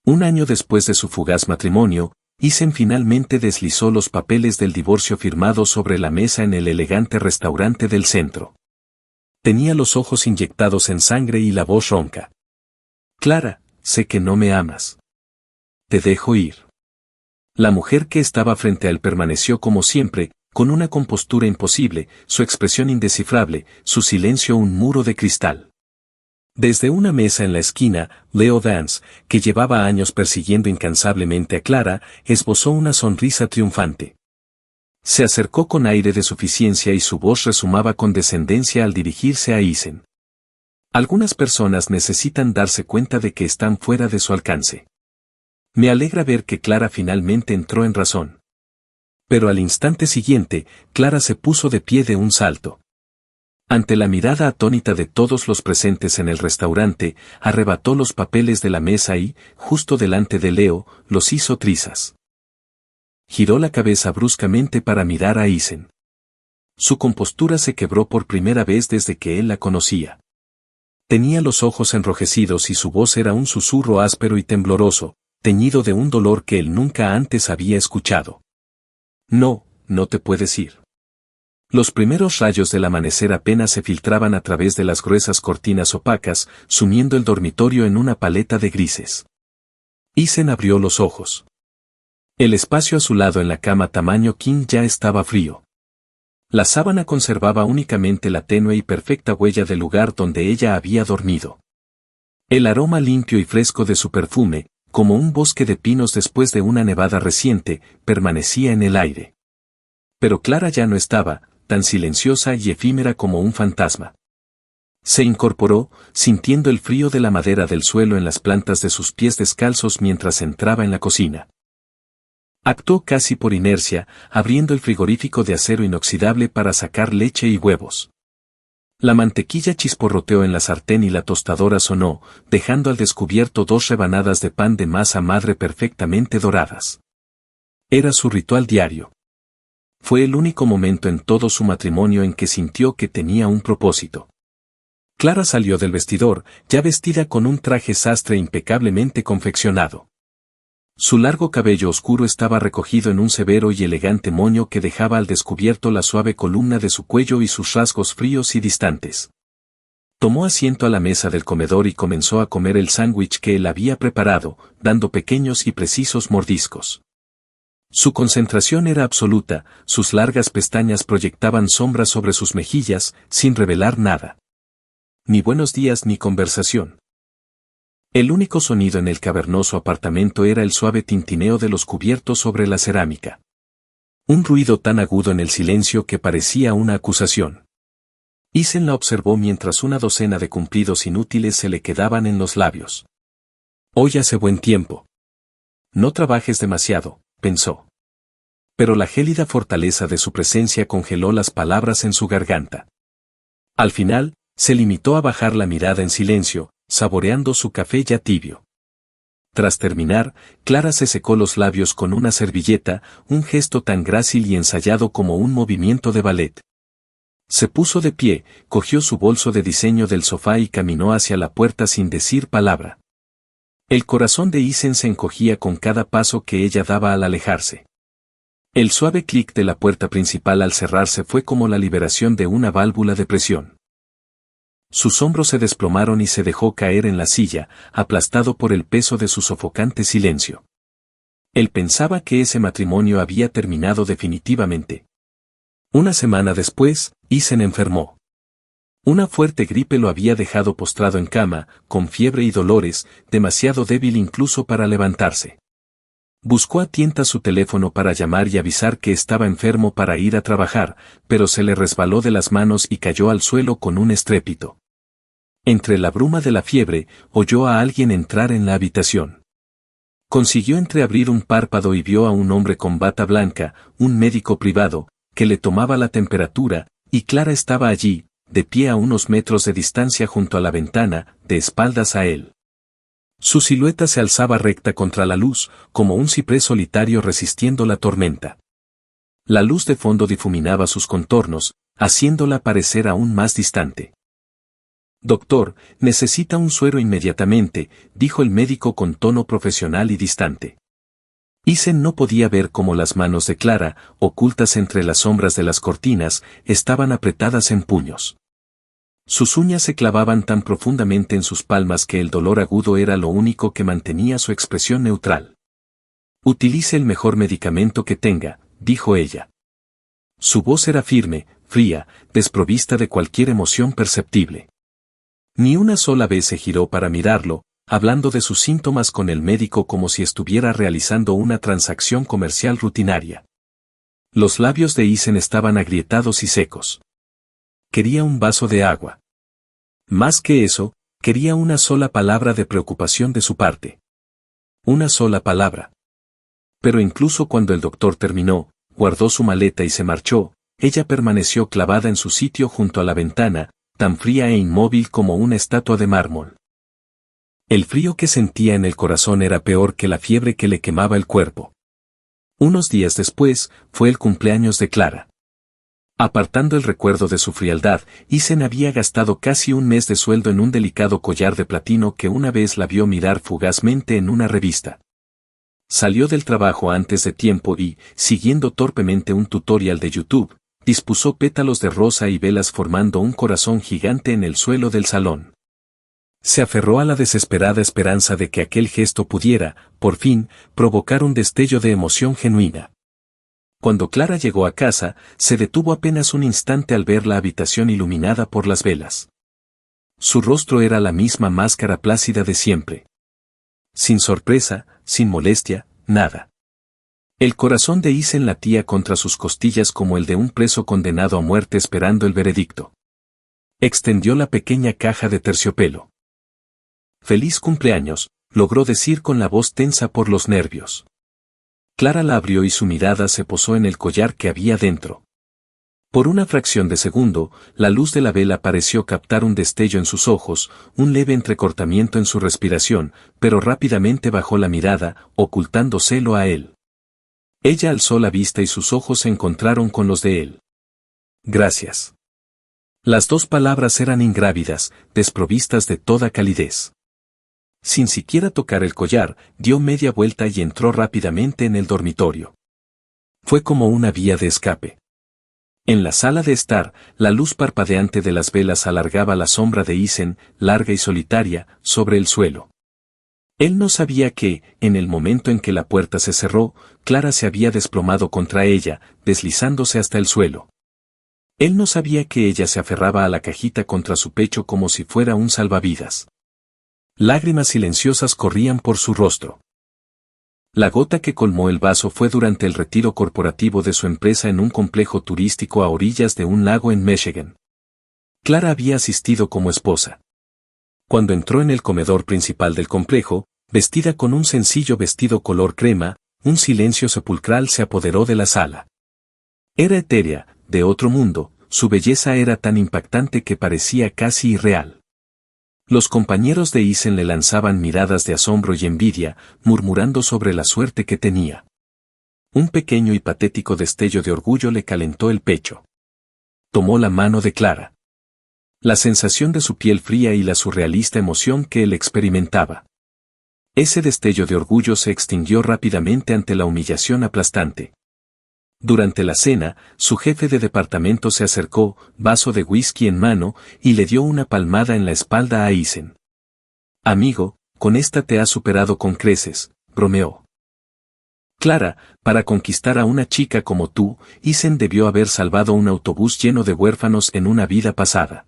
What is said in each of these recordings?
Un año después de su fugaz matrimonio, Isen finalmente deslizó los papeles del divorcio firmados sobre la mesa en el elegante restaurante del centro. Tenía los ojos inyectados en sangre y la voz ronca. Clara, sé que no me amas. Te dejo ir. La mujer que estaba frente a él permaneció como siempre, con una compostura imposible, su expresión indescifrable, su silencio un muro de cristal. Desde una mesa en la esquina, Leo Dance, que llevaba años persiguiendo incansablemente a Clara, esbozó una sonrisa triunfante. Se acercó con aire de suficiencia y su voz resumaba condescendencia al dirigirse a Isen. Algunas personas necesitan darse cuenta de que están fuera de su alcance. Me alegra ver que Clara finalmente entró en razón. Pero al instante siguiente, Clara se puso de pie de un salto. Ante la mirada atónita de todos los presentes en el restaurante, arrebató los papeles de la mesa y, justo delante de Leo, los hizo trizas. Giró la cabeza bruscamente para mirar a Isen. Su compostura se quebró por primera vez desde que él la conocía. Tenía los ojos enrojecidos y su voz era un susurro áspero y tembloroso, teñido de un dolor que él nunca antes había escuchado. No, no te puedes ir. Los primeros rayos del amanecer apenas se filtraban a través de las gruesas cortinas opacas, sumiendo el dormitorio en una paleta de grises. Isen abrió los ojos. El espacio a su lado en la cama tamaño king ya estaba frío. La sábana conservaba únicamente la tenue y perfecta huella del lugar donde ella había dormido. El aroma limpio y fresco de su perfume, como un bosque de pinos después de una nevada reciente, permanecía en el aire. Pero Clara ya no estaba, tan silenciosa y efímera como un fantasma. Se incorporó, sintiendo el frío de la madera del suelo en las plantas de sus pies descalzos mientras entraba en la cocina. Actuó casi por inercia, abriendo el frigorífico de acero inoxidable para sacar leche y huevos. La mantequilla chisporroteó en la sartén y la tostadora sonó, dejando al descubierto 2 rebanadas de pan de masa madre perfectamente doradas. Era su ritual diario. Fue el único momento en todo su matrimonio en que sintió que tenía un propósito. Clara salió del vestidor, ya vestida con un traje sastre impecablemente confeccionado. Su largo cabello oscuro estaba recogido en un severo y elegante moño que dejaba al descubierto la suave columna de su cuello y sus rasgos fríos y distantes. Tomó asiento a la mesa del comedor y comenzó a comer el sándwich que él había preparado, dando pequeños y precisos mordiscos. Su concentración era absoluta, sus largas pestañas proyectaban sombras sobre sus mejillas, sin revelar nada. Ni buenos días ni conversación. El único sonido en el cavernoso apartamento era el suave tintineo de los cubiertos sobre la cerámica. Un ruido tan agudo en el silencio que parecía una acusación. Isen la observó mientras una docena de cumplidos inútiles se le quedaban en los labios. Hoy hace buen tiempo. No trabajes demasiado, pensó. Pero la gélida fortaleza de su presencia congeló las palabras en su garganta. Al final, se limitó a bajar la mirada en silencio, saboreando su café ya tibio. Tras terminar, Clara se secó los labios con una servilleta, un gesto tan grácil y ensayado como un movimiento de ballet. Se puso de pie, cogió su bolso de diseño del sofá y caminó hacia la puerta sin decir palabra. El corazón de Isen se encogía con cada paso que ella daba al alejarse. El suave clic de la puerta principal al cerrarse fue como la liberación de una válvula de presión. Sus hombros se desplomaron y se dejó caer en la silla, aplastado por el peso de su sofocante silencio. Él pensaba que ese matrimonio había terminado definitivamente. Una semana después, Isen enfermó. Una fuerte gripe lo había dejado postrado en cama, con fiebre y dolores, demasiado débil incluso para levantarse. Buscó a tientas su teléfono para llamar y avisar que estaba enfermo para ir a trabajar, pero se le resbaló de las manos y cayó al suelo con un estrépito. Entre la bruma de la fiebre, oyó a alguien entrar en la habitación. Consiguió entreabrir un párpado y vio a un hombre con bata blanca, un médico privado, que le tomaba la temperatura, y Clara estaba allí, de pie a unos metros de distancia junto a la ventana, de espaldas a él. Su silueta se alzaba recta contra la luz, como un ciprés solitario resistiendo la tormenta. La luz de fondo difuminaba sus contornos, haciéndola parecer aún más distante. Doctor, necesita un suero inmediatamente, dijo el médico con tono profesional y distante. Isen no podía ver cómo las manos de Clara, ocultas entre las sombras de las cortinas, estaban apretadas en puños. Sus uñas se clavaban tan profundamente en sus palmas que el dolor agudo era lo único que mantenía su expresión neutral. Utilice el mejor medicamento que tenga, dijo ella. Su voz era firme, fría, desprovista de cualquier emoción perceptible. Ni una sola vez se giró para mirarlo, hablando de sus síntomas con el médico como si estuviera realizando una transacción comercial rutinaria. Los labios de Isen estaban agrietados y secos. Quería un vaso de agua. Más que eso, quería una sola palabra de preocupación de su parte. Una sola palabra. Pero incluso cuando el doctor terminó, guardó su maleta y se marchó, ella permaneció clavada en su sitio junto a la ventana, tan fría e inmóvil como una estatua de mármol. El frío que sentía en el corazón era peor que la fiebre que le quemaba el cuerpo. Unos días después, fue el cumpleaños de Clara. Apartando el recuerdo de su frialdad, Isen había gastado casi un mes de sueldo en un delicado collar de platino que una vez la vio mirar fugazmente en una revista. Salió del trabajo antes de tiempo y, siguiendo torpemente un tutorial de YouTube, dispuso pétalos de rosa y velas formando un corazón gigante en el suelo del salón. Se aferró a la desesperada esperanza de que aquel gesto pudiera, por fin, provocar un destello de emoción genuina. Cuando Clara llegó a casa, se detuvo apenas un instante al ver la habitación iluminada por las velas. Su rostro era la misma máscara plácida de siempre. Sin sorpresa, sin molestia, nada. El corazón de Isen latía contra sus costillas como el de un preso condenado a muerte esperando el veredicto. Extendió la pequeña caja de terciopelo. «Feliz cumpleaños», logró decir con la voz tensa por los nervios. Clara la abrió y su mirada se posó en el collar que había dentro. Por una fracción de segundo, la luz de la vela pareció captar un destello en sus ojos, un leve entrecortamiento en su respiración, pero rápidamente bajó la mirada, ocultándoselo a él. Ella alzó la vista y sus ojos se encontraron con los de él. «Gracias». Las dos palabras eran ingrávidas, desprovistas de toda calidez. Sin siquiera tocar el collar, dio media vuelta y entró rápidamente en el dormitorio. Fue como una vía de escape. En la sala de estar, la luz parpadeante de las velas alargaba la sombra de Isen, larga y solitaria, sobre el suelo. Él no sabía que, en el momento en que la puerta se cerró, Clara se había desplomado contra ella, deslizándose hasta el suelo. Él no sabía que ella se aferraba a la cajita contra su pecho como si fuera un salvavidas. Lágrimas silenciosas corrían por su rostro. La gota que colmó el vaso fue durante el retiro corporativo de su empresa en un complejo turístico a orillas de un lago en Michigan. Clara había asistido como esposa. Cuando entró en el comedor principal del complejo, vestida con un sencillo vestido color crema, un silencio sepulcral se apoderó de la sala. Era etérea, de otro mundo, su belleza era tan impactante que parecía casi irreal. Los compañeros de Isen le lanzaban miradas de asombro y envidia, murmurando sobre la suerte que tenía. Un pequeño y patético destello de orgullo le calentó el pecho. Tomó la mano de Clara. La sensación de su piel fría y la surrealista emoción que él experimentaba. Ese destello de orgullo se extinguió rápidamente ante la humillación aplastante. Durante la cena, su jefe de departamento se acercó, vaso de whisky en mano, y le dio una palmada en la espalda a Isen. «Amigo, con esta te has superado con creces», bromeó. «Clara, para conquistar a una chica como tú, Isen debió haber salvado un autobús lleno de huérfanos en una vida pasada».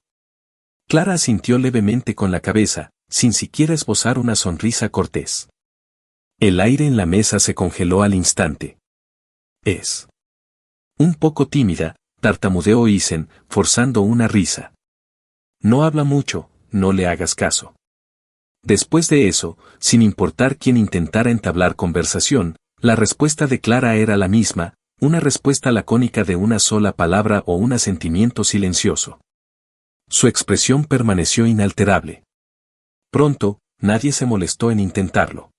Clara asintió levemente con la cabeza, sin siquiera esbozar una sonrisa cortés. El aire en la mesa se congeló al instante. «Es un poco tímida», tartamudeó Isen, forzando una risa. «No habla mucho, no le hagas caso». Después de eso, sin importar quién intentara entablar conversación, la respuesta de Clara era la misma, una respuesta lacónica de una sola palabra o un asentimiento silencioso. Su expresión permaneció inalterable. Pronto, nadie se molestó en intentarlo.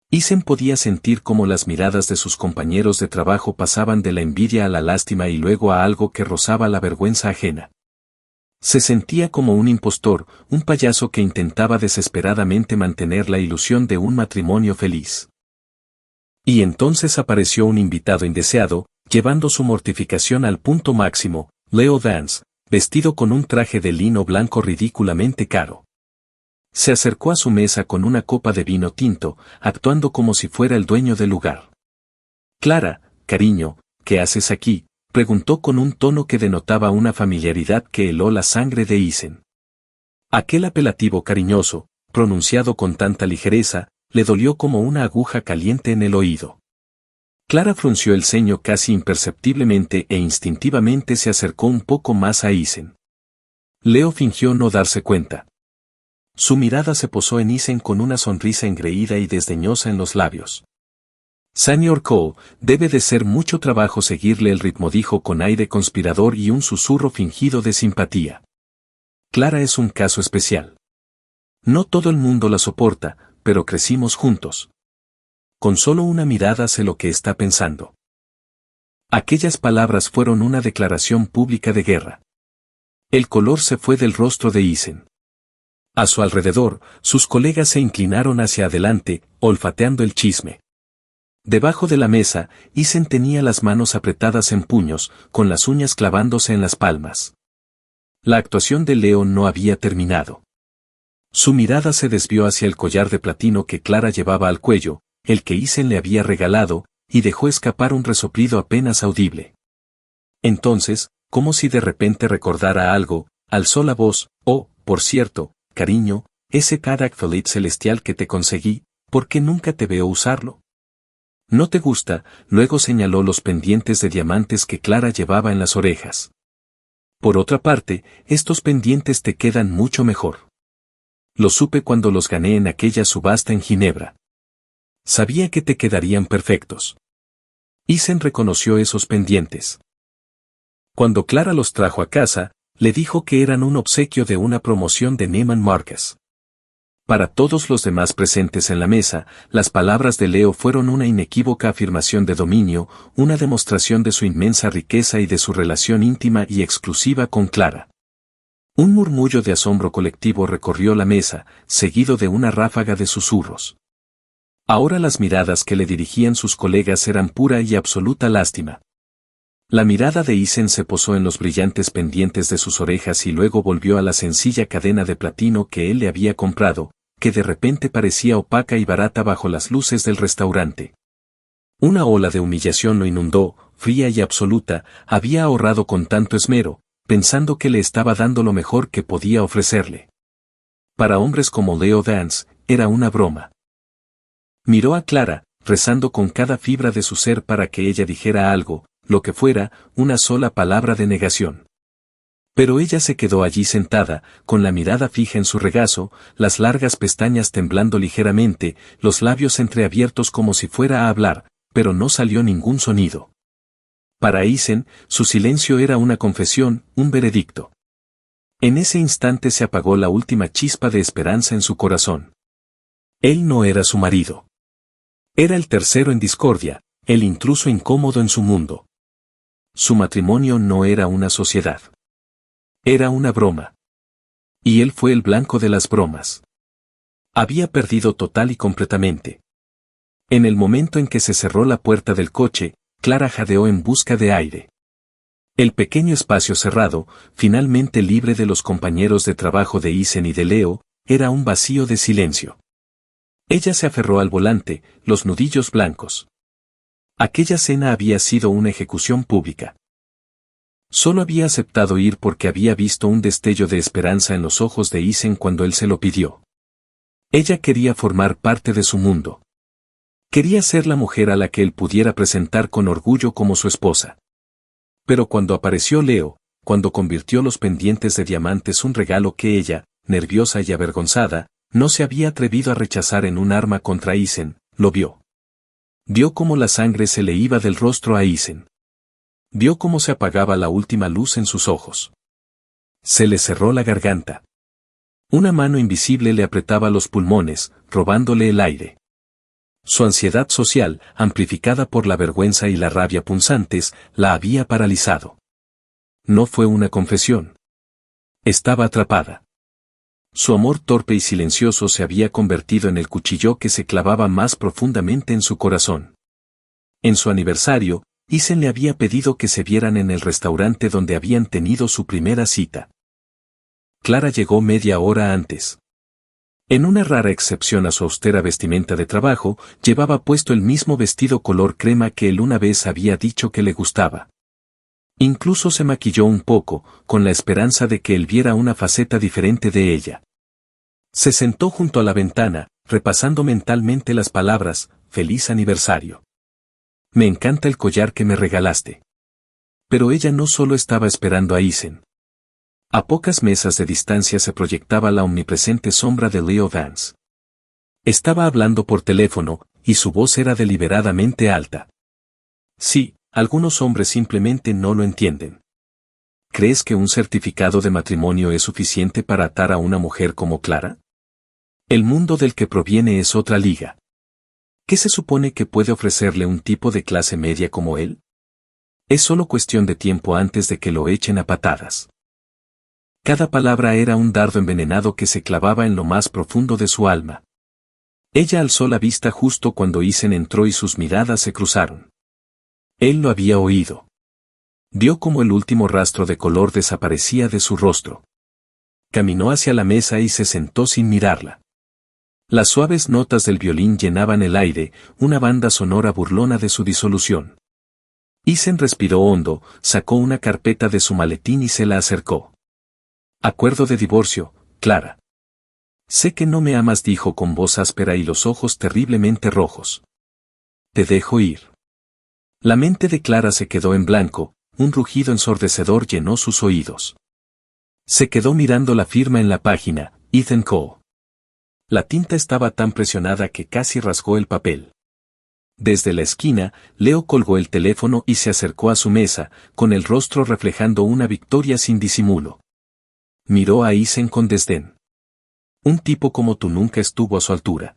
Isen podía sentir cómo las miradas de sus compañeros de trabajo pasaban de la envidia a la lástima y luego a algo que rozaba la vergüenza ajena. Se sentía como un impostor, un payaso que intentaba desesperadamente mantener la ilusión de un matrimonio feliz. Y entonces apareció un invitado indeseado, llevando su mortificación al punto máximo, Leo Dance, vestido con un traje de lino blanco ridículamente caro. Se acercó a su mesa con una copa de vino tinto, actuando como si fuera el dueño del lugar. Clara, cariño, ¿qué haces aquí?, preguntó con un tono que denotaba una familiaridad que heló la sangre de Isen. Aquel apelativo cariñoso, pronunciado con tanta ligereza, le dolió como una aguja caliente en el oído. Clara frunció el ceño casi imperceptiblemente e instintivamente se acercó un poco más a Isen. Leo fingió no darse cuenta. Su mirada se posó en Isen con una sonrisa engreída y desdeñosa en los labios. Senior Cole, debe de ser mucho trabajo seguirle el ritmo, dijo con aire conspirador y un susurro fingido de simpatía. Clara es un caso especial. No todo el mundo la soporta, pero crecimos juntos. Con solo una mirada sé lo que está pensando. Aquellas palabras fueron una declaración pública de guerra. El color se fue del rostro de Isen. A su alrededor, sus colegas se inclinaron hacia adelante, olfateando el chisme. Debajo de la mesa, Isen tenía las manos apretadas en puños, con las uñas clavándose en las palmas. La actuación de Leo no había terminado. Su mirada se desvió hacia el collar de platino que Clara llevaba al cuello, el que Isen le había regalado, y dejó escapar un resoplido apenas audible. Entonces, como si de repente recordara algo, alzó la voz: «Oh, por cierto, cariño, ese Kodak Philippe celestial que te conseguí, ¿por qué nunca te veo usarlo?» «¿No te gusta?», luego señaló los pendientes de diamantes que Clara llevaba en las orejas. «Por otra parte, estos pendientes te quedan mucho mejor. Lo supe cuando los gané en aquella subasta en Ginebra. Sabía que te quedarían perfectos». Isen reconoció esos pendientes. Cuando Clara los trajo a casa, le dijo que eran un obsequio de una promoción de Neiman Marcus. Para todos los demás presentes en la mesa, las palabras de Leo fueron una inequívoca afirmación de dominio, una demostración de su inmensa riqueza y de su relación íntima y exclusiva con Clara. Un murmullo de asombro colectivo recorrió la mesa, seguido de una ráfaga de susurros. Ahora las miradas que le dirigían sus colegas eran pura y absoluta lástima. La mirada de Isen se posó en los brillantes pendientes de sus orejas y luego volvió a la sencilla cadena de platino que él le había comprado, que de repente parecía opaca y barata bajo las luces del restaurante. Una ola de humillación lo inundó, fría y absoluta. Había ahorrado con tanto esmero, pensando que le estaba dando lo mejor que podía ofrecerle. Para hombres como Leo Dance, era una broma. Miró a Clara, rezando con cada fibra de su ser para que ella dijera algo, lo que fuera, una sola palabra de negación. Pero ella se quedó allí sentada, con la mirada fija en su regazo, las largas pestañas temblando ligeramente, los labios entreabiertos como si fuera a hablar, pero no salió ningún sonido. Para Isen, su silencio era una confesión, un veredicto. En ese instante se apagó la última chispa de esperanza en su corazón. Él no era su marido. Era el tercero en discordia, el intruso incómodo en su mundo. Su matrimonio no era una sociedad. Era una broma. Y él fue el blanco de las bromas. Había perdido total y completamente. En el momento en que se cerró la puerta del coche, Clara jadeó en busca de aire. El pequeño espacio cerrado, finalmente libre de los compañeros de trabajo de Isen y de Leo, era un vacío de silencio. Ella se aferró al volante, los nudillos blancos. Aquella cena había sido una ejecución pública. Solo había aceptado ir porque había visto un destello de esperanza en los ojos de Isen cuando él se lo pidió. Ella quería formar parte de su mundo. Quería ser la mujer a la que él pudiera presentar con orgullo como su esposa. Pero cuando apareció Leo, cuando convirtió los pendientes de diamantes un regalo que ella, nerviosa y avergonzada, no se había atrevido a rechazar en un arma contra Isen, lo vio. Vio cómo la sangre se le iba del rostro a Isen. Vio cómo se apagaba la última luz en sus ojos. Se le cerró la garganta. Una mano invisible le apretaba los pulmones, robándole el aire. Su ansiedad social, amplificada por la vergüenza y la rabia punzantes, la había paralizado. No fue una confesión. Estaba atrapada. Su amor torpe y silencioso se había convertido en el cuchillo que se clavaba más profundamente en su corazón. En su aniversario, Isen le había pedido que se vieran en el restaurante donde habían tenido su primera cita. Clara llegó media hora antes. En una rara excepción a su austera vestimenta de trabajo, llevaba puesto el mismo vestido color crema que él una vez había dicho que le gustaba. Incluso se maquilló un poco, con la esperanza de que él viera una faceta diferente de ella. Se sentó junto a la ventana, repasando mentalmente las palabras, «Feliz aniversario. Me encanta el collar que me regalaste». Pero ella no solo estaba esperando a Isen. A pocas mesas de distancia se proyectaba la omnipresente sombra de Leo Vance. Estaba hablando por teléfono, y su voz era deliberadamente alta. Sí, algunos hombres simplemente no lo entienden. ¿Crees que un certificado de matrimonio es suficiente para atar a una mujer como Clara? El mundo del que proviene es otra liga. ¿Qué se supone que puede ofrecerle un tipo de clase media como él? Es solo cuestión de tiempo antes de que lo echen a patadas. Cada palabra era un dardo envenenado que se clavaba en lo más profundo de su alma. Ella alzó la vista justo cuando Isen entró y sus miradas se cruzaron. Él lo había oído. Vio cómo el último rastro de color desaparecía de su rostro. Caminó hacia la mesa y se sentó sin mirarla. Las suaves notas del violín llenaban el aire, una banda sonora burlona de su disolución. Isen respiró hondo, sacó una carpeta de su maletín y se la acercó. Acuerdo de divorcio, Clara. Sé que no me amas, dijo con voz áspera y los ojos terriblemente rojos. Te dejo ir. La mente de Clara se quedó en blanco, un rugido ensordecedor llenó sus oídos. Se quedó mirando la firma en la página, Ethan Co. La tinta estaba tan presionada que casi rasgó el papel. Desde la esquina, Leo colgó el teléfono y se acercó a su mesa, con el rostro reflejando una victoria sin disimulo. Miró a Isen con desdén. Un tipo como tú nunca estuvo a su altura.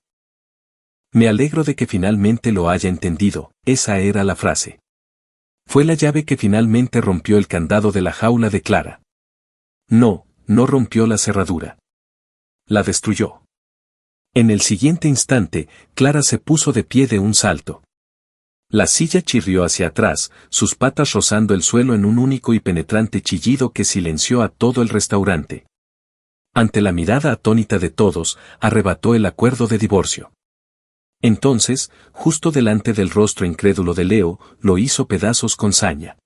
Me alegro de que finalmente lo haya entendido, esa era la frase. Fue la llave que finalmente rompió el candado de la jaula de Clara. No rompió la cerradura. La destruyó. En el siguiente instante, Clara se puso de pie de un salto. La silla chirrió hacia atrás, sus patas rozando el suelo en un único y penetrante chillido que silenció a todo el restaurante. Ante la mirada atónita de todos, arrebató el acuerdo de divorcio. Entonces, justo delante del rostro incrédulo de Leo, lo hizo pedazos con saña.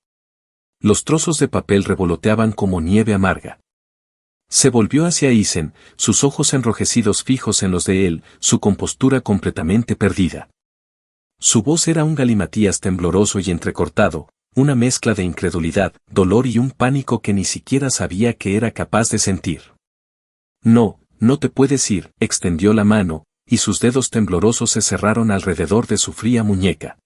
Los trozos de papel revoloteaban como nieve amarga. Se volvió hacia Isen, sus ojos enrojecidos fijos en los de él, su compostura completamente perdida. Su voz era un galimatías tembloroso y entrecortado, una mezcla de incredulidad, dolor y un pánico que ni siquiera sabía que era capaz de sentir. No te puedes ir, extendió la mano, y sus dedos temblorosos se cerraron alrededor de su fría muñeca.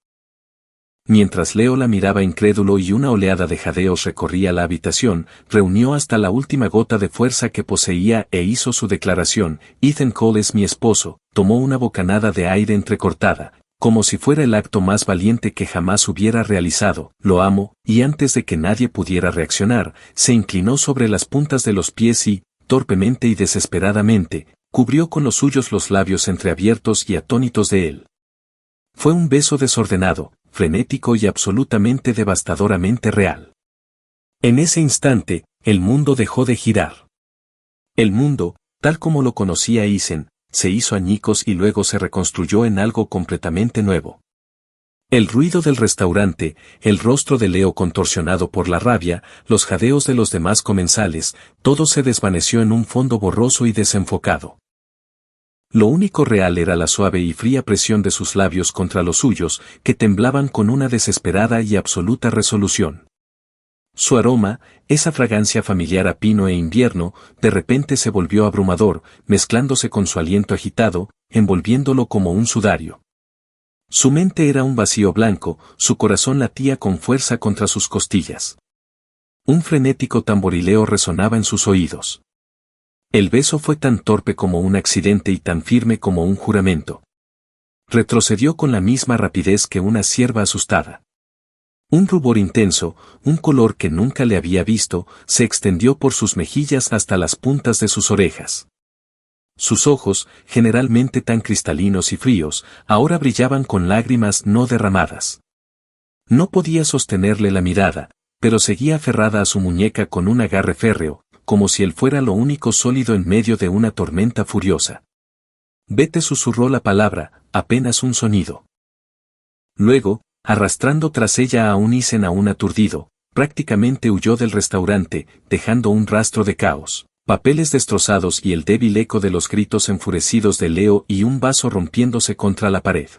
Mientras Leo la miraba incrédulo y una oleada de jadeos recorría la habitación, reunió hasta la última gota de fuerza que poseía e hizo su declaración, Ethan Cole es mi esposo, tomó una bocanada de aire entrecortada, como si fuera el acto más valiente que jamás hubiera realizado, lo amo, y antes de que nadie pudiera reaccionar, se inclinó sobre las puntas de los pies y, torpemente y desesperadamente, cubrió con los suyos los labios entreabiertos y atónitos de él. Fue un beso desordenado, frenético y absolutamente devastadoramente real. En ese instante, el mundo dejó de girar. El mundo, tal como lo conocía Isen, se hizo añicos y luego se reconstruyó en algo completamente nuevo. El ruido del restaurante, el rostro de Leo contorsionado por la rabia, los jadeos de los demás comensales, todo se desvaneció en un fondo borroso y desenfocado. Lo único real era la suave y fría presión de sus labios contra los suyos, que temblaban con una desesperada y absoluta resolución. Su aroma, esa fragancia familiar a pino e invierno, de repente se volvió abrumador, mezclándose con su aliento agitado, envolviéndolo como un sudario. Su mente era un vacío blanco, su corazón latía con fuerza contra sus costillas. Un frenético tamborileo resonaba en sus oídos. El beso fue tan torpe como un accidente y tan firme como un juramento. Retrocedió con la misma rapidez que una cierva asustada. Un rubor intenso, un color que nunca le había visto, se extendió por sus mejillas hasta las puntas de sus orejas. Sus ojos, generalmente tan cristalinos y fríos, ahora brillaban con lágrimas no derramadas. No podía sostenerle la mirada, pero seguía aferrada a su muñeca con un agarre férreo, como si él fuera lo único sólido en medio de una tormenta furiosa. Vete, susurró la palabra, apenas un sonido. Luego, arrastrando tras ella a un Isen aún aturdido, prácticamente huyó del restaurante, dejando un rastro de caos, papeles destrozados y el débil eco de los gritos enfurecidos de Leo y un vaso rompiéndose contra la pared.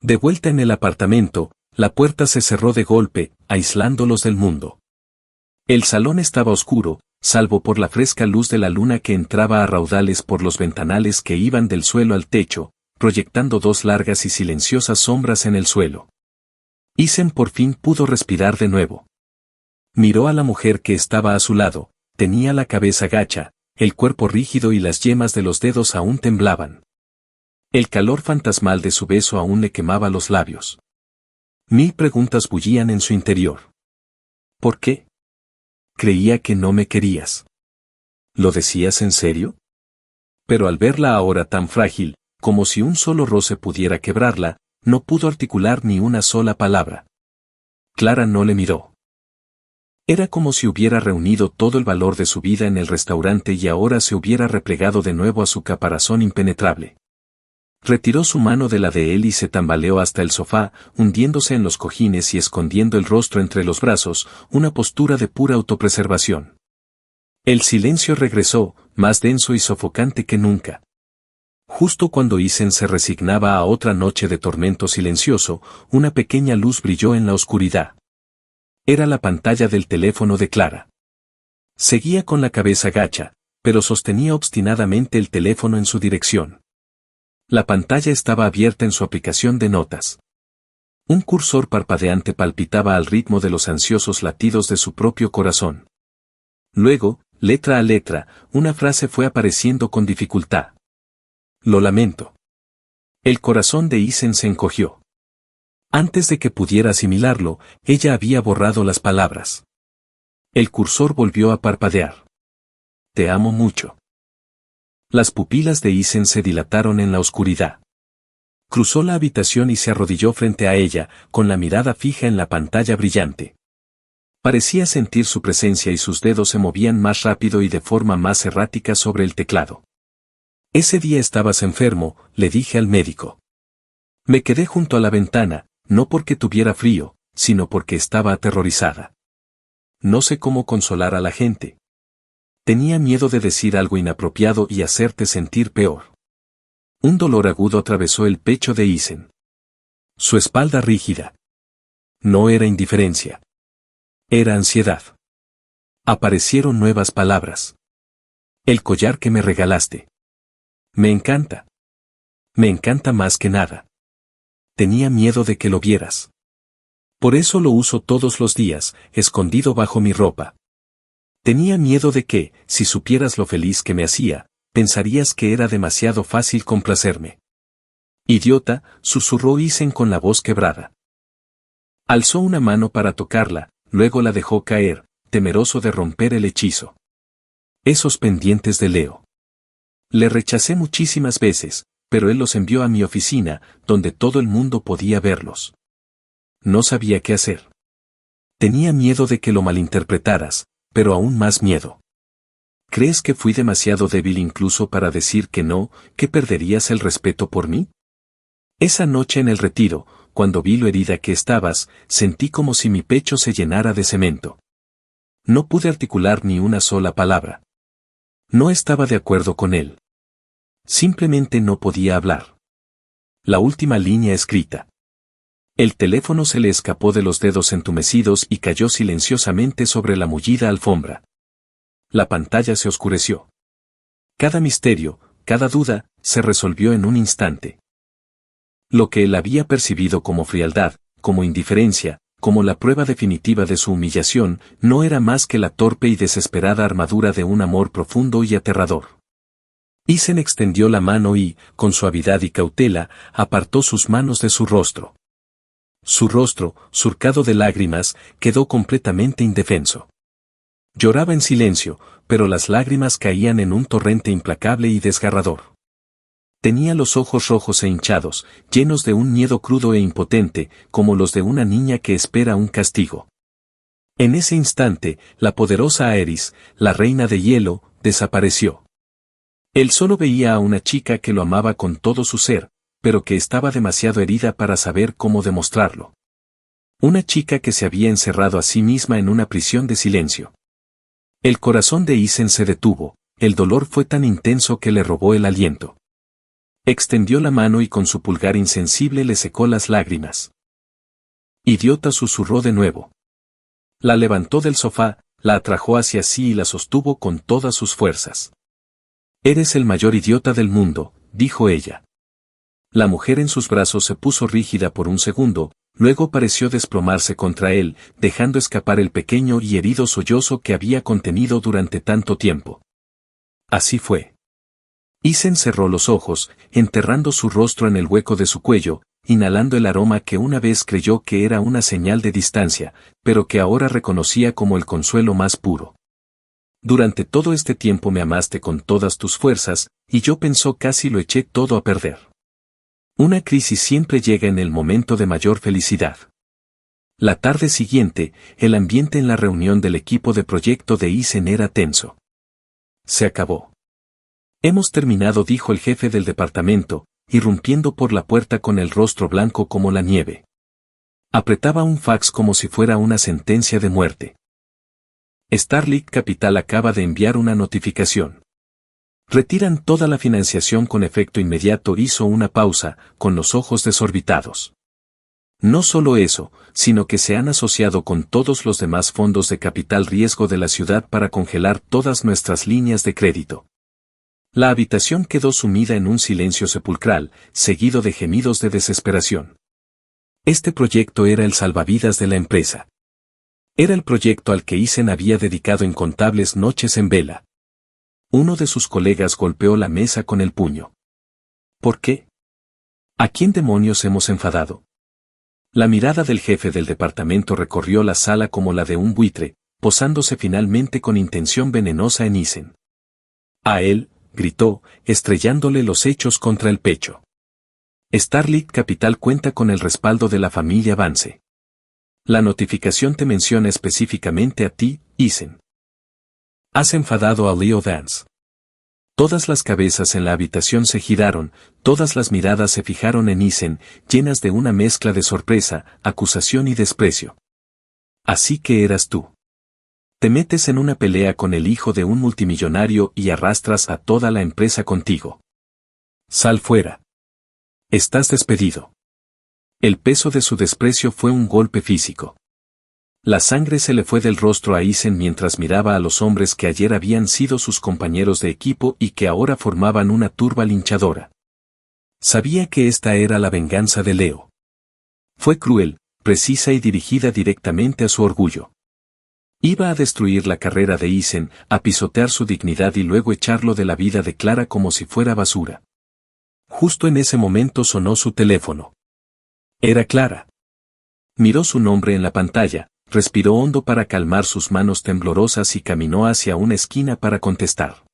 De vuelta en el apartamento, la puerta se cerró de golpe, aislándolos del mundo. El salón estaba oscuro, salvo por la fresca luz de la luna que entraba a raudales por los ventanales que iban del suelo al techo, proyectando dos largas y silenciosas sombras en el suelo. Isen por fin pudo respirar de nuevo. Miró a la mujer que estaba a su lado, tenía la cabeza gacha, el cuerpo rígido y las yemas de los dedos aún temblaban. El calor fantasmal de su beso aún le quemaba los labios. 1000 preguntas bullían en su interior. ¿Por qué? Creía que no me querías. ¿Lo decías en serio? Pero al verla ahora tan frágil, como si un solo roce pudiera quebrarla, no pudo articular ni una sola palabra. Clara no le miró. Era como si hubiera reunido todo el valor de su vida en el restaurante y ahora se hubiera replegado de nuevo a su caparazón impenetrable. Retiró su mano de la de él y se tambaleó hasta el sofá, hundiéndose en los cojines y escondiendo el rostro entre los brazos, una postura de pura autopreservación. El silencio regresó, más denso y sofocante que nunca. Justo cuando Isen se resignaba a otra noche de tormento silencioso, una pequeña luz brilló en la oscuridad. Era la pantalla del teléfono de Clara. Seguía con la cabeza gacha, pero sostenía obstinadamente el teléfono en su dirección. La pantalla estaba abierta en su aplicación de notas. Un cursor parpadeante palpitaba al ritmo de los ansiosos latidos de su propio corazón. Luego, letra a letra, una frase fue apareciendo con dificultad. Lo lamento. El corazón de Isen se encogió. Antes de que pudiera asimilarlo, ella había borrado las palabras. El cursor volvió a parpadear. Te amo mucho. Las pupilas de Isen se dilataron en la oscuridad. Cruzó la habitación y se arrodilló frente a ella, con la mirada fija en la pantalla brillante. Parecía sentir su presencia y sus dedos se movían más rápido y de forma más errática sobre el teclado. Ese día estabas enfermo, le dije al médico. Me quedé junto a la ventana, no porque tuviera frío, sino porque estaba aterrorizada. No sé cómo consolar a la gente. Tenía miedo de decir algo inapropiado y hacerte sentir peor. Un dolor agudo atravesó el pecho de Isen. Su espalda rígida. No era indiferencia. Era ansiedad. Aparecieron nuevas palabras. El collar que me regalaste. Me encanta. Me encanta más que nada. Tenía miedo de que lo vieras. Por eso lo uso todos los días, escondido bajo mi ropa. Tenía miedo de que, si supieras lo feliz que me hacía, pensarías que era demasiado fácil complacerme. Idiota, susurró Isen con la voz quebrada. Alzó una mano para tocarla, luego la dejó caer, temeroso de romper el hechizo. Esos pendientes de Leo. Le rechacé muchísimas veces, pero él los envió a mi oficina, donde todo el mundo podía verlos. No sabía qué hacer. Tenía miedo de que lo malinterpretaras, pero aún más miedo. ¿Crees que fui demasiado débil incluso para decir que no, que perderías el respeto por mí? Esa noche en el retiro, cuando vi lo herida que estabas, sentí como si mi pecho se llenara de cemento. No pude articular ni una sola palabra. No estaba de acuerdo con él. Simplemente no podía hablar. La última línea escrita. El teléfono se le escapó de los dedos entumecidos y cayó silenciosamente sobre la mullida alfombra. La pantalla se oscureció. Cada misterio, cada duda, se resolvió en un instante. Lo que él había percibido como frialdad, como indiferencia, como la prueba definitiva de su humillación, no era más que la torpe y desesperada armadura de un amor profundo y aterrador. Isen extendió la mano y, con suavidad y cautela, apartó sus manos de su rostro. Su rostro, surcado de lágrimas, quedó completamente indefenso. Lloraba en silencio, pero las lágrimas caían en un torrente implacable y desgarrador. Tenía los ojos rojos e hinchados, llenos de un miedo crudo e impotente, como los de una niña que espera un castigo. En ese instante, la poderosa Aerys, la reina de hielo, desapareció. Él solo veía a una chica que lo amaba con todo su ser, pero que estaba demasiado herida para saber cómo demostrarlo. Una chica que se había encerrado a sí misma en una prisión de silencio. El corazón de Isen se detuvo, el dolor fue tan intenso que le robó el aliento. Extendió la mano y con su pulgar insensible le secó las lágrimas. Idiota, susurró de nuevo. La levantó del sofá, la atrajo hacia sí y la sostuvo con todas sus fuerzas. Eres el mayor idiota del mundo, dijo ella. La mujer en sus brazos se puso rígida por un segundo, luego pareció desplomarse contra él, dejando escapar el pequeño y herido sollozo que había contenido durante tanto tiempo. Así fue. Isen cerró los ojos, enterrando su rostro en el hueco de su cuello, inhalando el aroma que una vez creyó que era una señal de distancia, pero que ahora reconocía como el consuelo más puro. Durante todo este tiempo me amaste con todas tus fuerzas, y yo pensó casi lo eché todo a perder. Una crisis siempre llega en el momento de mayor felicidad. La tarde siguiente, el ambiente en la reunión del equipo de proyecto de Isen era tenso. Se acabó. Hemos terminado, dijo el jefe del departamento, irrumpiendo por la puerta con el rostro blanco como la nieve. Apretaba un fax como si fuera una sentencia de muerte. Starlight Capital acaba de enviar una notificación. Retiran toda la financiación con efecto inmediato. Hizo una pausa, con los ojos desorbitados. No solo eso, sino que se han asociado con todos los demás fondos de capital riesgo de la ciudad para congelar todas nuestras líneas de crédito. La habitación quedó sumida en un silencio sepulcral, seguido de gemidos de desesperación. Este proyecto era el salvavidas de la empresa. Era el proyecto al que Isen había dedicado incontables noches en vela. Uno de sus colegas golpeó la mesa con el puño. ¿Por qué? ¿A quién demonios hemos enfadado? La mirada del jefe del departamento recorrió la sala como la de un buitre, posándose finalmente con intención venenosa en Isen. A él, gritó, estrellándole los hechos contra el pecho. Starlight Capital cuenta con el respaldo de la familia Vance. La notificación te menciona específicamente a ti, Isen. Has enfadado a Leo Dance. Todas las cabezas en la habitación se giraron, todas las miradas se fijaron en Isen, llenas de una mezcla de sorpresa, acusación y desprecio. Así que eras tú. Te metes en una pelea con el hijo de un multimillonario y arrastras a toda la empresa contigo. Sal fuera. Estás despedido. El peso de su desprecio fue un golpe físico. La sangre se le fue del rostro a Isen mientras miraba a los hombres que ayer habían sido sus compañeros de equipo y que ahora formaban una turba linchadora. Sabía que esta era la venganza de Leo. Fue cruel, precisa y dirigida directamente a su orgullo. Iba a destruir la carrera de Isen, a pisotear su dignidad y luego echarlo de la vida de Clara como si fuera basura. Justo en ese momento sonó su teléfono. Era Clara. Miró su nombre en la pantalla, respiró hondo para calmar sus manos temblorosas y caminó hacia una esquina para contestar.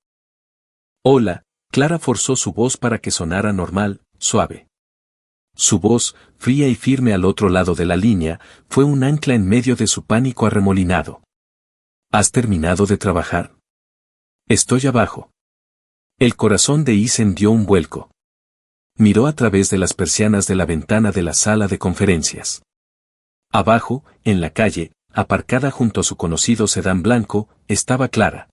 Hola, Clara forzó su voz para que sonara normal, suave. Su voz, fría y firme al otro lado de la línea, fue un ancla en medio de su pánico arremolinado. ¿Has terminado de trabajar? Estoy abajo. El corazón de Isen dio un vuelco. Miró a través de las persianas de la ventana de la sala de conferencias. Abajo, en la calle, aparcada junto a su conocido sedán blanco, estaba Clara.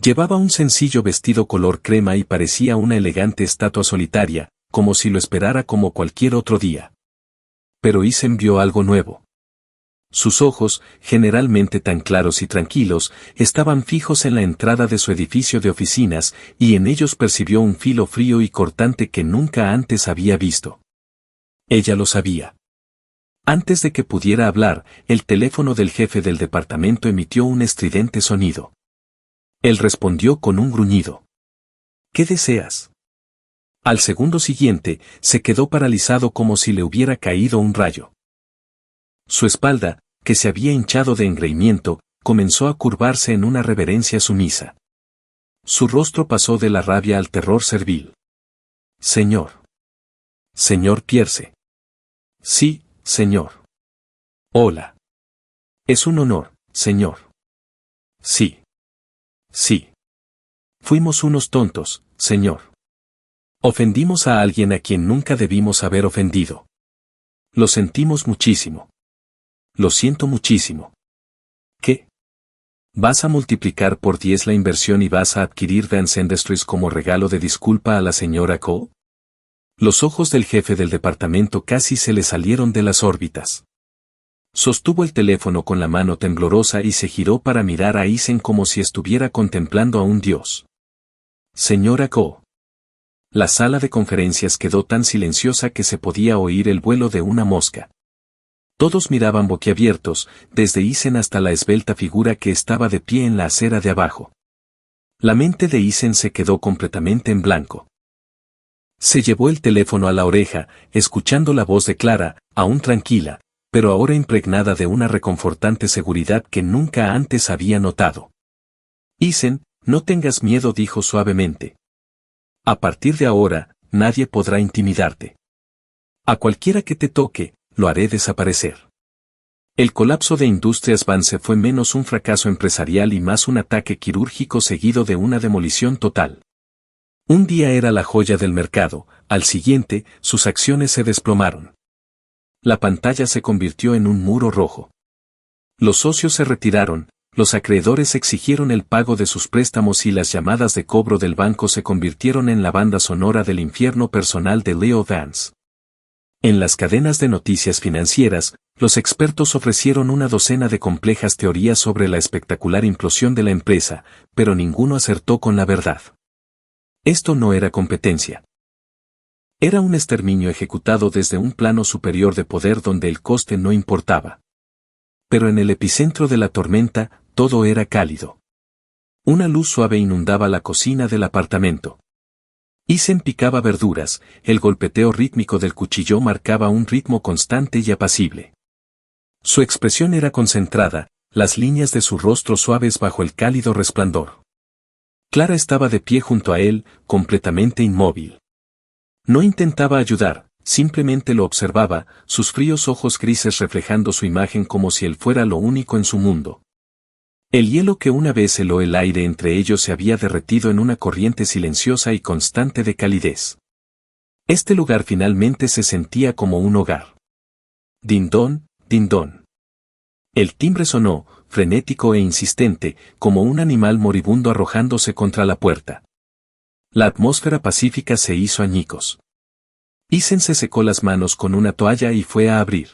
Llevaba un sencillo vestido color crema y parecía una elegante estatua solitaria, como si lo esperara como cualquier otro día. Pero Isen vio algo nuevo. Sus ojos, generalmente tan claros y tranquilos, estaban fijos en la entrada de su edificio de oficinas, y en ellos percibió un filo frío y cortante que nunca antes había visto. Ella lo sabía. Antes de que pudiera hablar, el teléfono del jefe del departamento emitió un estridente sonido. Él respondió con un gruñido. ¿Qué deseas? Al segundo siguiente, se quedó paralizado como si le hubiera caído un rayo. Su espalda, que se había hinchado de engreimiento, comenzó a curvarse en una reverencia sumisa. Su rostro pasó de la rabia al terror servil. Señor. Señor Pierce. Sí, señor. Hola. Es un honor, señor. Sí. Sí. Fuimos unos tontos, señor. Ofendimos a alguien a quien nunca debimos haber ofendido. Lo sentimos muchísimo. Lo siento muchísimo. ¿Qué? ¿Vas a multiplicar por 10 la inversión y vas a adquirir Vance Industries como regalo de disculpa a la señora Cole? Los ojos del jefe del departamento casi se le salieron de las órbitas. Sostuvo el teléfono con la mano temblorosa y se giró para mirar a Eisen como si estuviera contemplando a un dios. Señora Cole. La sala de conferencias quedó tan silenciosa que se podía oír el vuelo de una mosca. Todos miraban boquiabiertos, desde Eisen hasta la esbelta figura que estaba de pie en la acera de abajo. La mente de Eisen se quedó completamente en blanco. Se llevó el teléfono a la oreja, escuchando la voz de Clara, aún tranquila, pero ahora impregnada de una reconfortante seguridad que nunca antes había notado. Eisen, no tengas miedo, dijo suavemente. A partir de ahora, nadie podrá intimidarte. A cualquiera que te toque, lo haré desaparecer. El colapso de Industrias Vance fue menos un fracaso empresarial y más un ataque quirúrgico seguido de una demolición total. Un día era la joya del mercado, al siguiente, sus acciones se desplomaron. La pantalla se convirtió en un muro rojo. Los socios se retiraron, los acreedores exigieron el pago de sus préstamos y las llamadas de cobro del banco se convirtieron en la banda sonora del infierno personal de Leo Vance. En las cadenas de noticias financieras, los expertos ofrecieron una docena de complejas teorías sobre la espectacular implosión de la empresa, pero ninguno acertó con la verdad. Esto no era competencia. Era un exterminio ejecutado desde un plano superior de poder donde el coste no importaba. Pero en el epicentro de la tormenta, todo era cálido. Una luz suave inundaba la cocina del apartamento. Eisen picaba verduras, el golpeteo rítmico del cuchillo marcaba un ritmo constante y apacible. Su expresión era concentrada, las líneas de su rostro suaves bajo el cálido resplandor. Clara estaba de pie junto a él, completamente inmóvil. No intentaba ayudar, simplemente lo observaba, sus fríos ojos grises reflejando su imagen como si él fuera lo único en su mundo. El hielo que una vez heló el aire entre ellos se había derretido en una corriente silenciosa y constante de calidez. Este lugar finalmente se sentía como un hogar. Din-don, din-don. El timbre sonó, frenético e insistente, como un animal moribundo arrojándose contra la puerta. La atmósfera pacífica se hizo añicos. Eisen se secó las manos con una toalla y fue a abrir.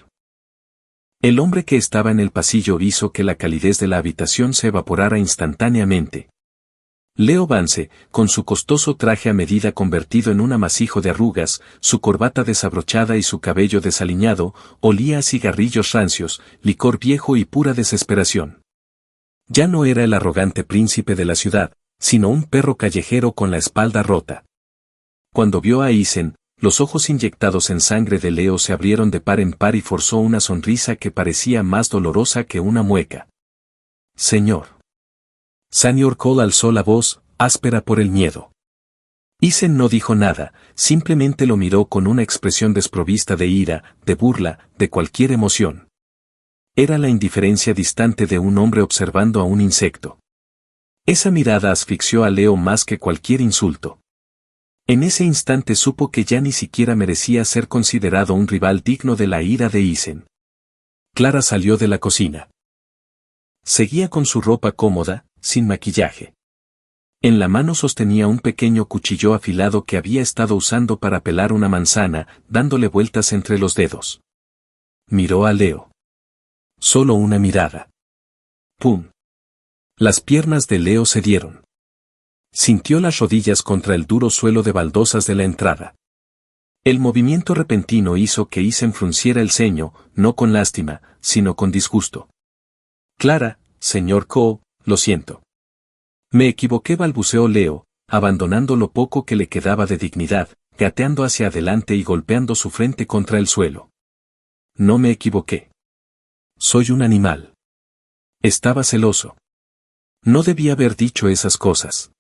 El hombre que estaba en el pasillo hizo que la calidez de la habitación se evaporara instantáneamente. Leo Vance, con su costoso traje a medida convertido en un amasijo de arrugas, su corbata desabrochada y su cabello desaliñado, olía a cigarrillos rancios, licor viejo y pura desesperación. Ya no era el arrogante príncipe de la ciudad, sino un perro callejero con la espalda rota. Cuando vio a Eisen, los ojos inyectados en sangre de Leo se abrieron de par en par y forzó una sonrisa que parecía más dolorosa que una mueca. Señor. Senior Cole alzó la voz, áspera por el miedo. Eisen no dijo nada, simplemente lo miró con una expresión desprovista de ira, de burla, de cualquier emoción. Era la indiferencia distante de un hombre observando a un insecto. Esa mirada asfixió a Leo más que cualquier insulto. En ese instante supo que ya ni siquiera merecía ser considerado un rival digno de la ira de Eisen. Clara salió de la cocina. Seguía con su ropa cómoda, sin maquillaje. En la mano sostenía un pequeño cuchillo afilado que había estado usando para pelar una manzana, dándole vueltas entre los dedos. Miró a Leo. Solo una mirada. ¡Pum! Las piernas de Leo cedieron. Sintió las rodillas contra el duro suelo de baldosas de la entrada. El movimiento repentino hizo que Eisen frunciera el ceño, no con lástima, sino con disgusto. Clara, señor Cole, lo siento. Me equivoqué, balbuceó Leo, abandonando lo poco que le quedaba de dignidad, gateando hacia adelante y golpeando su frente contra el suelo. No me equivoqué. Soy un animal. Estaba celoso. No debía haber dicho esas cosas.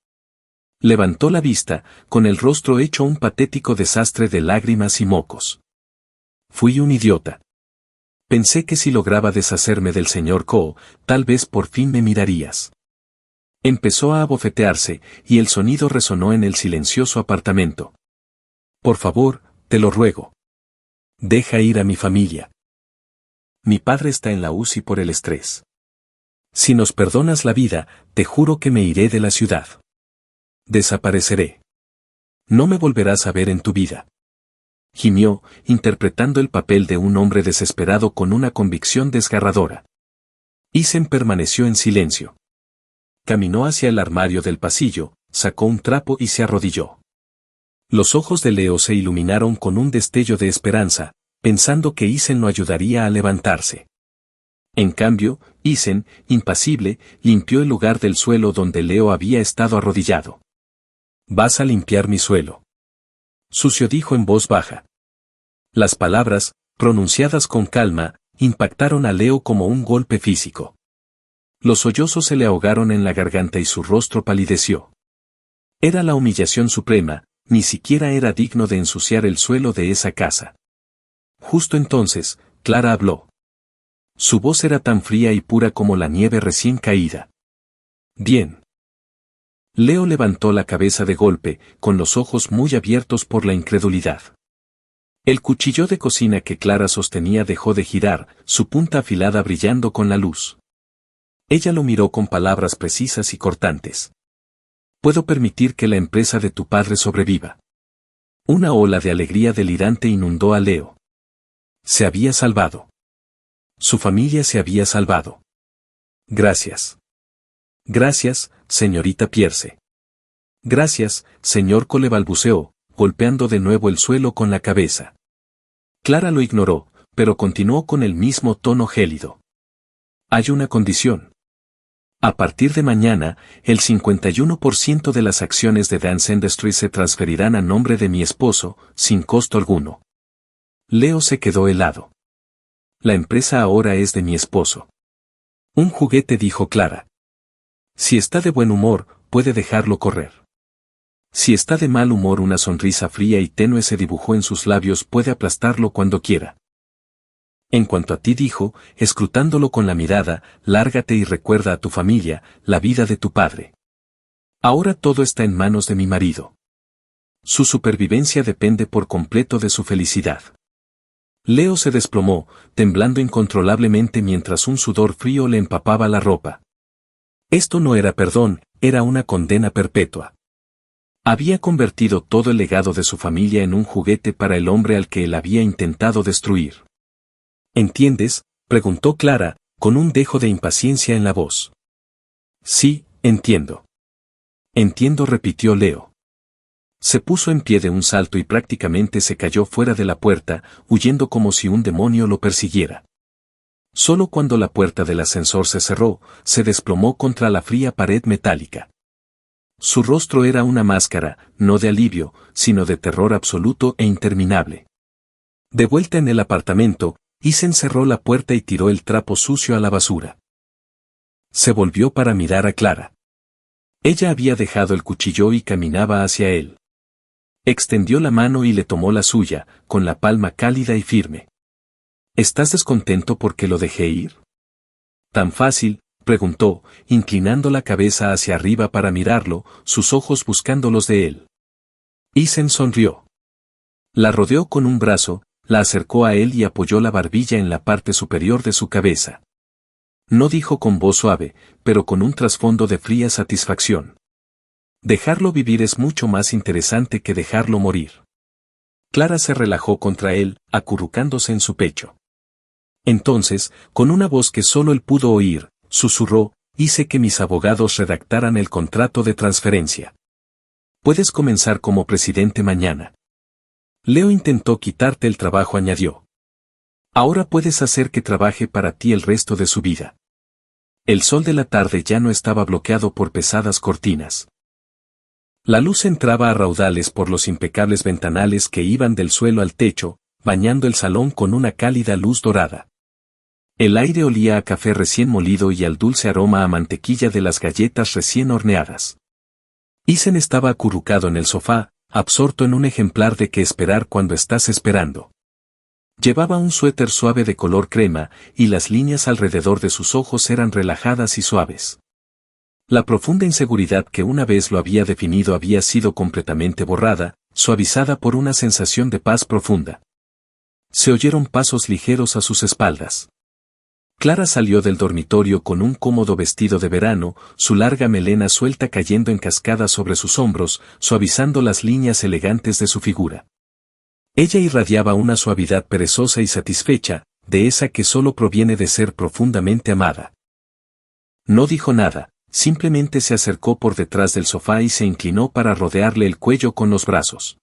Levantó la vista, con el rostro hecho un patético desastre de lágrimas y mocos. Fui un idiota. Pensé que si lograba deshacerme del señor Ko, tal vez por fin me mirarías. Empezó a abofetearse, y el sonido resonó en el silencioso apartamento. Por favor, te lo ruego. Deja ir a mi familia. Mi padre está en la UCI por el estrés. Si nos perdonas la vida, te juro que me iré de la ciudad. Desapareceré. No me volverás a ver en tu vida. Gimió, interpretando el papel de un hombre desesperado con una convicción desgarradora. Isen permaneció en silencio. Caminó hacia el armario del pasillo, sacó un trapo y se arrodilló. Los ojos de Leo se iluminaron con un destello de esperanza, pensando que Isen lo ayudaría a levantarse. En cambio, Isen, impasible, limpió el lugar del suelo donde Leo había estado arrodillado. «Vas a limpiar mi suelo», Sucio dijo en voz baja. Las palabras, pronunciadas con calma, impactaron a Leo como un golpe físico. Los sollozos se le ahogaron en la garganta y su rostro palideció. Era la humillación suprema, ni siquiera era digno de ensuciar el suelo de esa casa. Justo entonces, Clara habló. Su voz era tan fría y pura como la nieve recién caída. Bien. Leo levantó la cabeza de golpe, con los ojos muy abiertos por la incredulidad. El cuchillo de cocina que Clara sostenía dejó de girar, su punta afilada brillando con la luz. Ella lo miró con palabras precisas y cortantes. «Puedo permitir que la empresa de tu padre sobreviva». Una ola de alegría delirante inundó a Leo. Se había salvado. Su familia se había salvado. Gracias. Gracias, señorita Pierce. Gracias, señor Cole, balbuceó, golpeando de nuevo el suelo con la cabeza. Clara lo ignoró, pero continuó con el mismo tono gélido. Hay una condición. A partir de mañana, el 51% de las acciones de Dance Industries se transferirán a nombre de mi esposo, sin costo alguno. Leo se quedó helado. La empresa ahora es de mi esposo. Un juguete, dijo Clara. Si está de buen humor, puede dejarlo correr. Si está de mal humor, una sonrisa fría y tenue se dibujó en sus labios, puede aplastarlo cuando quiera. En cuanto a ti, dijo, escrutándolo con la mirada, lárgate y recuerda a tu familia, la vida de tu padre. Ahora todo está en manos de mi marido. Su supervivencia depende por completo de su felicidad. Leo se desplomó, temblando incontrolablemente mientras un sudor frío le empapaba la ropa. Esto no era perdón, era una condena perpetua. Había convertido todo el legado de su familia en un juguete para el hombre al que él había intentado destruir. ¿Entiendes?, preguntó Clara, con un dejo de impaciencia en la voz. Sí, entiendo. Entiendo, repitió Leo. Se puso en pie de un salto y prácticamente se cayó fuera de la puerta, huyendo como si un demonio lo persiguiera. Solo cuando la puerta del ascensor se cerró, se desplomó contra la fría pared metálica. Su rostro era una máscara, no de alivio, sino de terror absoluto e interminable. De vuelta en el apartamento, Isen cerró la puerta y tiró el trapo sucio a la basura. Se volvió para mirar a Clara. Ella había dejado el cuchillo y caminaba hacia él. Extendió la mano y le tomó la suya, con la palma cálida y firme. ¿Estás descontento porque lo dejé ir? ¿Tan fácil?, preguntó, inclinando la cabeza hacia arriba para mirarlo, sus ojos buscando los de él. Isen sonrió. La rodeó con un brazo, la acercó a él y apoyó la barbilla en la parte superior de su cabeza. No dijo con voz suave, pero con un trasfondo de fría satisfacción. Dejarlo vivir es mucho más interesante que dejarlo morir. Clara se relajó contra él, acurrucándose en su pecho. Entonces, con una voz que solo él pudo oír, susurró, hice que mis abogados redactaran el contrato de transferencia. Puedes comenzar como presidente mañana. Leo intentó quitarte el trabajo, añadió. Ahora puedes hacer que trabaje para ti el resto de su vida. El sol de la tarde ya no estaba bloqueado por pesadas cortinas. La luz entraba a raudales por los impecables ventanales que iban del suelo al techo, bañando el salón con una cálida luz dorada. El aire olía a café recién molido y al dulce aroma a mantequilla de las galletas recién horneadas. Isen estaba acurrucado en el sofá, absorto en un ejemplar de Qué esperar cuando estás esperando. Llevaba un suéter suave de color crema, y las líneas alrededor de sus ojos eran relajadas y suaves. La profunda inseguridad que una vez lo había definido había sido completamente borrada, suavizada por una sensación de paz profunda. Se oyeron pasos ligeros a sus espaldas. Clara salió del dormitorio con un cómodo vestido de verano, su larga melena suelta cayendo en cascada sobre sus hombros, suavizando las líneas elegantes de su figura. Ella irradiaba una suavidad perezosa y satisfecha, de esa que solo proviene de ser profundamente amada. No dijo nada, simplemente se acercó por detrás del sofá y se inclinó para rodearle el cuello con los brazos.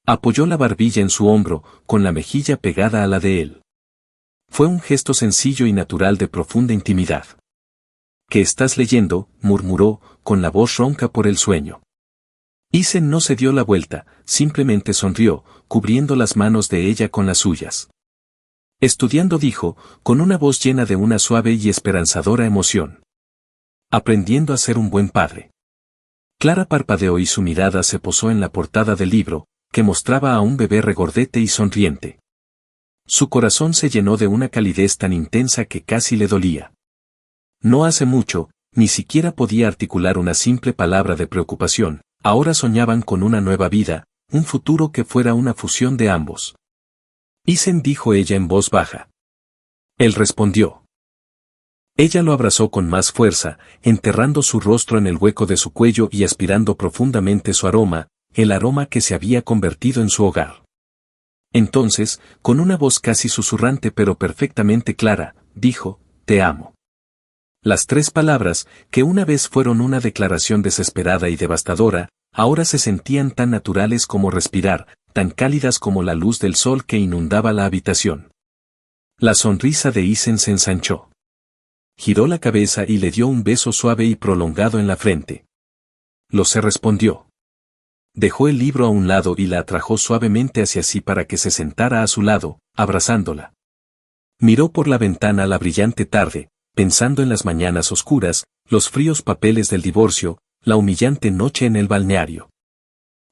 Apoyó la barbilla en su hombro, con la mejilla pegada a la de él. Fue un gesto sencillo y natural de profunda intimidad. ¿Qué estás leyendo?, murmuró, con la voz ronca por el sueño. Isen no se dio la vuelta, simplemente sonrió, cubriendo las manos de ella con las suyas. Estudiando, dijo, con una voz llena de una suave y esperanzadora emoción. Aprendiendo a ser un buen padre. Clara parpadeó y su mirada se posó en la portada del libro, que mostraba a un bebé regordete y sonriente. Su corazón se llenó de una calidez tan intensa que casi le dolía. No hace mucho, ni siquiera podía articular una simple palabra de preocupación, ahora soñaban con una nueva vida, un futuro que fuera una fusión de ambos. Isen, dijo ella en voz baja. Él respondió. Ella lo abrazó con más fuerza, enterrando su rostro en el hueco de su cuello y aspirando profundamente su aroma, el aroma que se había convertido en su hogar. Entonces, con una voz casi susurrante pero perfectamente clara, dijo, te amo. Las tres palabras, que una vez fueron una declaración desesperada y devastadora, ahora se sentían tan naturales como respirar, tan cálidas como la luz del sol que inundaba la habitación. La sonrisa de Isen se ensanchó. Giró la cabeza y le dio un beso suave y prolongado en la frente. Lo sé, respondió. Dejó el libro a un lado y la atrajo suavemente hacia sí para que se sentara a su lado, abrazándola. Miró por la ventana la brillante tarde, pensando en las mañanas oscuras, los fríos papeles del divorcio, la humillante noche en el balneario.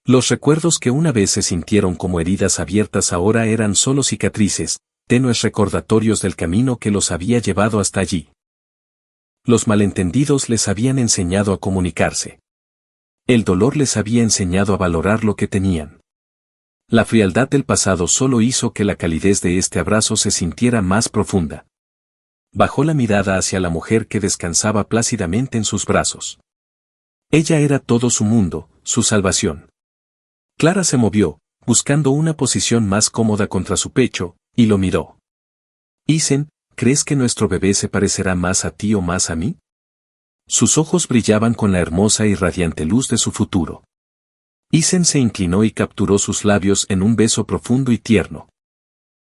Los recuerdos que una vez se sintieron como heridas abiertas ahora eran solo cicatrices, tenues recordatorios del camino que los había llevado hasta allí. Los malentendidos les habían enseñado a comunicarse. El dolor les había enseñado a valorar lo que tenían. La frialdad del pasado solo hizo que la calidez de este abrazo se sintiera más profunda. Bajó la mirada hacia la mujer que descansaba plácidamente en sus brazos. Ella era todo su mundo, su salvación. Clara se movió, buscando una posición más cómoda contra su pecho, y lo miró. Isen, ¿crees que nuestro bebé se parecerá más a ti o más a mí? Sus ojos brillaban con la hermosa y radiante luz de su futuro. Isen se inclinó y capturó sus labios en un beso profundo y tierno.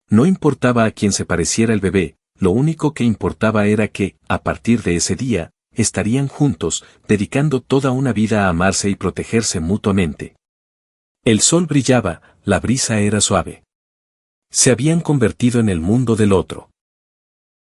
No importaba a quién se pareciera el bebé, lo único que importaba era que, a partir de ese día, estarían juntos, dedicando toda una vida a amarse y protegerse mutuamente. El sol brillaba, la brisa era suave. Se habían convertido en el mundo del otro.